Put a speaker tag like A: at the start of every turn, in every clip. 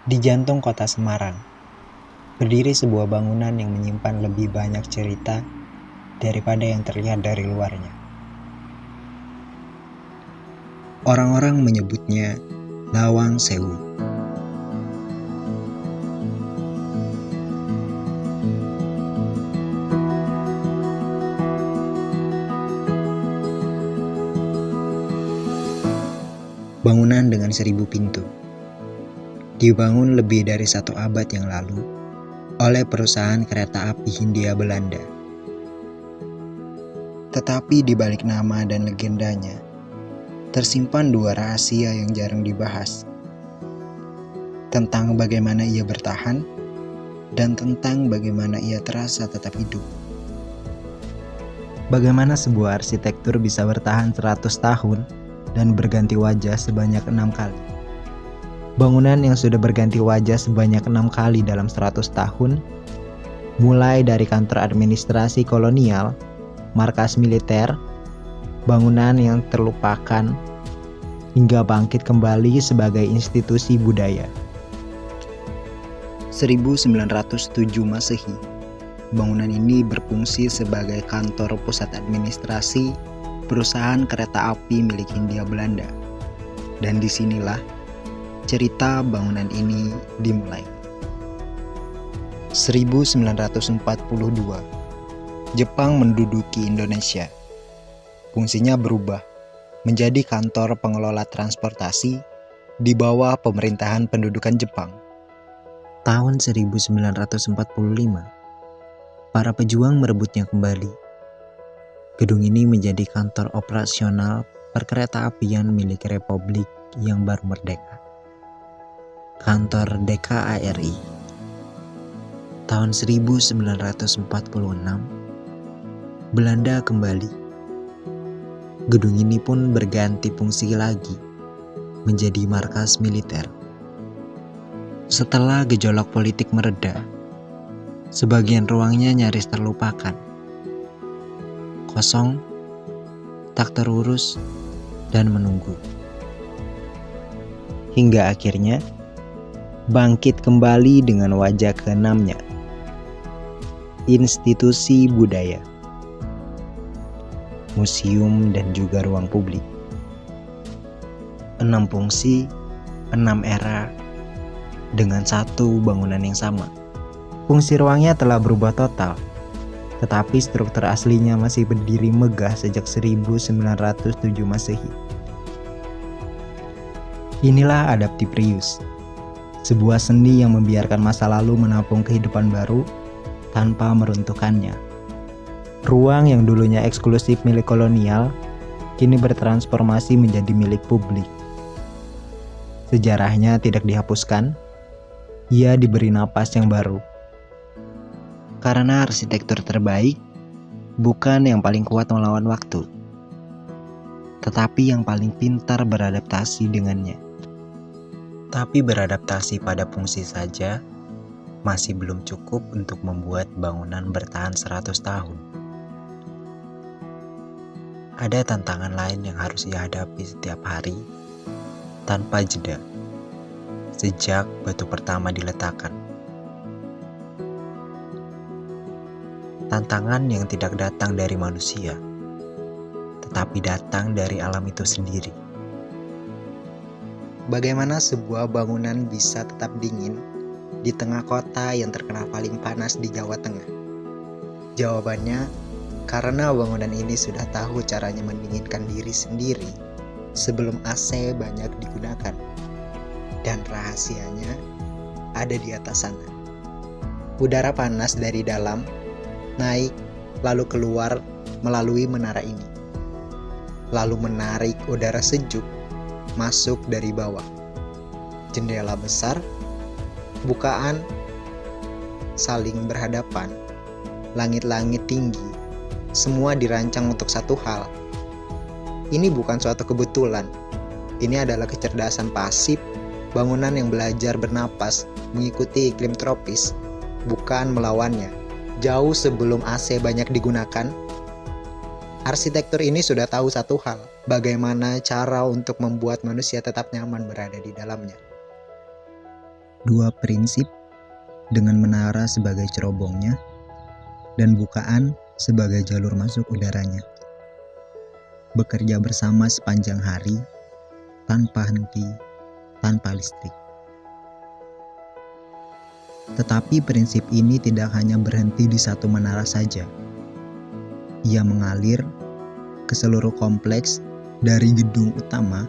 A: Di jantung kota Semarang, berdiri sebuah bangunan yang menyimpan lebih banyak cerita daripada yang terlihat dari luarnya. Orang-orang menyebutnya Lawang Sewu. Bangunan dengan 1000 pintu. Dibangun lebih dari 1 abad yang lalu oleh perusahaan kereta api Hindia Belanda. Tetapi di balik nama dan legendanya, tersimpan 2 rahasia yang jarang dibahas. Tentang bagaimana ia bertahan, dan tentang bagaimana ia terasa tetap hidup. Bagaimana sebuah arsitektur bisa bertahan 100 tahun dan berganti wajah sebanyak 6 kali. Bangunan yang sudah berganti wajah sebanyak 6 kali dalam 100 tahun, mulai dari kantor administrasi kolonial, markas militer, bangunan yang terlupakan, hingga bangkit kembali sebagai institusi budaya. 1907 Masehi, bangunan ini berfungsi sebagai kantor pusat administrasi perusahaan kereta api milik Hindia Belanda. Dan disinilah cerita bangunan ini dimulai. 1942, Jepang menduduki Indonesia. Fungsinya berubah menjadi kantor pengelola transportasi di bawah pemerintahan pendudukan Jepang. Tahun 1945, para pejuang merebutnya kembali. Gedung ini menjadi kantor operasional perkeretaapian milik Republik yang baru merdeka. Kantor DKARI. Tahun 1946, Belanda kembali. Gedung ini pun berganti fungsi lagi, menjadi markas militer. Setelah gejolak politik mereda, sebagian ruangnya nyaris terlupakan. Kosong, tak terurus, dan menunggu. Hingga akhirnya bangkit kembali dengan wajah ke-6-nya, institusi budaya, museum, dan juga ruang publik. 6 fungsi, 6 era, dengan satu bangunan yang sama. Fungsi ruangnya telah berubah total, tetapi struktur aslinya masih berdiri megah sejak 1907 Masehi. Inilah Adaptiprius, sebuah seni yang membiarkan masa lalu menampung kehidupan baru tanpa meruntuhkannya. Ruang yang dulunya eksklusif milik kolonial, kini bertransformasi menjadi milik publik. Sejarahnya tidak dihapuskan, ia diberi napas yang baru. Karena arsitektur terbaik bukan yang paling kuat melawan waktu, tetapi yang paling pintar beradaptasi dengannya. Tapi beradaptasi pada fungsi saja masih belum cukup untuk membuat bangunan bertahan 100 tahun. Ada tantangan lain yang harus ia hadapi setiap hari tanpa jeda, sejak batu pertama diletakkan. Tantangan yang tidak datang dari manusia, tetapi datang dari alam itu sendiri. Bagaimana sebuah bangunan bisa tetap dingin di tengah kota yang terkenal paling panas di Jawa Tengah? Jawabannya, karena bangunan ini sudah tahu caranya mendinginkan diri sendiri sebelum AC banyak digunakan. Dan rahasianya ada di atas sana. Udara panas dari dalam naik lalu keluar melalui menara ini, lalu menarik udara sejuk masuk dari bawah. Jendela besar, bukaan saling berhadapan, langit-langit tinggi, semua dirancang untuk satu hal. Ini bukan suatu kebetulan. Ini adalah kecerdasan pasif, bangunan yang belajar bernapas mengikuti iklim tropis, bukan melawannya. Jauh sebelum AC banyak digunakan, arsitektur ini sudah tahu satu hal, bagaimana cara untuk membuat manusia tetap nyaman berada di dalamnya. Dua prinsip dengan menara sebagai cerobongnya dan bukaan sebagai jalur masuk udaranya. Bekerja bersama sepanjang hari, tanpa henti, tanpa listrik. Tetapi prinsip ini tidak hanya berhenti di satu menara saja. Ia mengalir ke seluruh kompleks dari gedung utama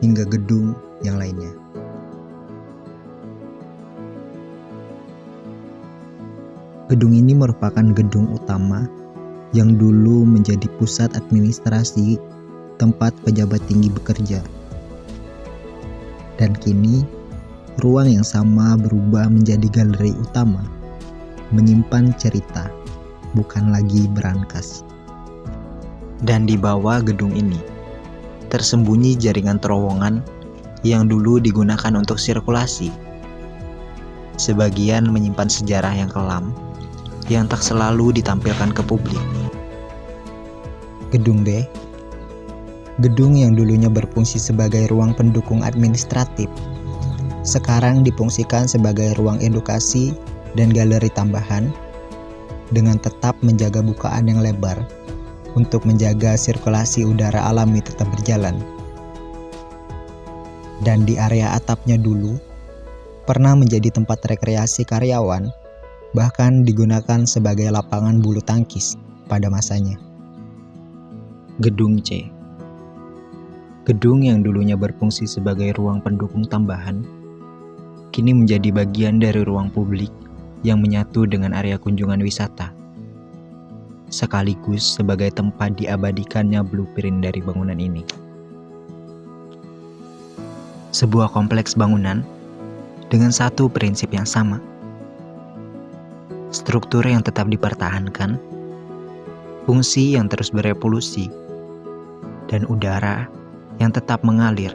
A: hingga gedung yang lainnya. Gedung ini merupakan gedung utama yang dulu menjadi pusat administrasi tempat pejabat tinggi bekerja. Dan kini, ruang yang sama berubah menjadi galeri utama, menyimpan cerita, bukan lagi berangkas. Dan di bawah gedung ini, tersembunyi jaringan terowongan yang dulu digunakan untuk sirkulasi. Sebagian menyimpan sejarah yang kelam, yang tak selalu ditampilkan ke publik. Gedung B, gedung yang dulunya berfungsi sebagai ruang pendukung administratif, sekarang difungsikan sebagai ruang edukasi dan galeri tambahan, dengan tetap menjaga bukaan yang lebar untuk menjaga sirkulasi udara alami tetap berjalan. Dan di area atapnya dulu, pernah menjadi tempat rekreasi karyawan, bahkan digunakan sebagai lapangan bulu tangkis pada masanya. Gedung C, gedung yang dulunya berfungsi sebagai ruang pendukung tambahan, kini menjadi bagian dari ruang publik yang menyatu dengan area kunjungan wisata, sekaligus sebagai tempat diabadikannya blueprint dari bangunan ini. Sebuah kompleks bangunan dengan satu prinsip yang sama, struktur yang tetap dipertahankan, fungsi yang terus berevolusi, dan udara yang tetap mengalir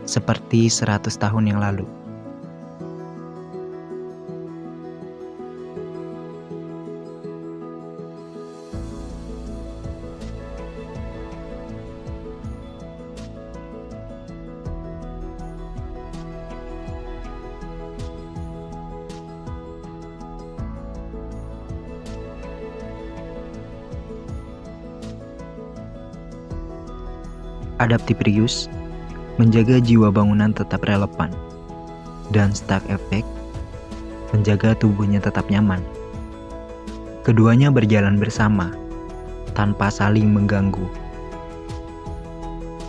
A: seperti 100 tahun yang lalu. Adaptiprius menjaga jiwa bangunan tetap relevan, dan Stark Effect menjaga tubuhnya tetap nyaman. Keduanya berjalan bersama, tanpa saling mengganggu.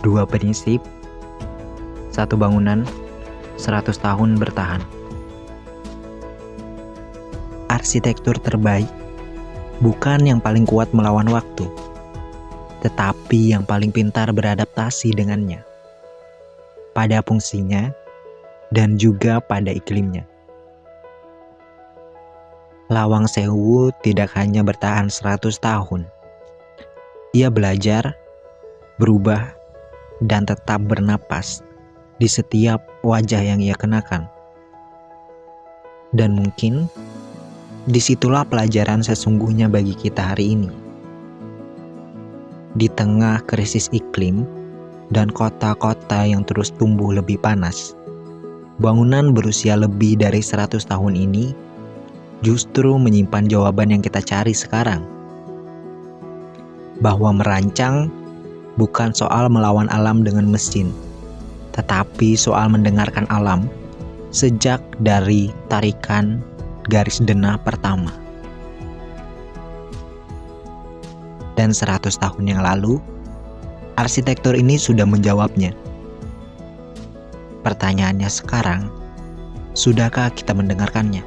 A: Dua prinsip, satu bangunan, 100 tahun bertahan. Arsitektur terbaik bukan yang paling kuat melawan waktu, tetapi yang paling pintar beradaptasi dengannya, pada fungsinya dan juga pada iklimnya. Lawang Sewu tidak hanya bertahan 100 tahun. Ia belajar, berubah, dan tetap bernapas di setiap wajah yang ia kenakan. Dan mungkin disitulah pelajaran sesungguhnya bagi kita hari ini. Di tengah krisis iklim dan kota-kota yang terus tumbuh lebih panas, bangunan berusia lebih dari 100 tahun ini justru menyimpan jawaban yang kita cari sekarang. Bahwa merancang bukan soal melawan alam dengan mesin, tetapi soal mendengarkan alam sejak dari tarikan garis denah pertama. Dan 100 tahun yang lalu, arsitektur ini sudah menjawabnya. Pertanyaannya sekarang, sudahkah kita mendengarkannya?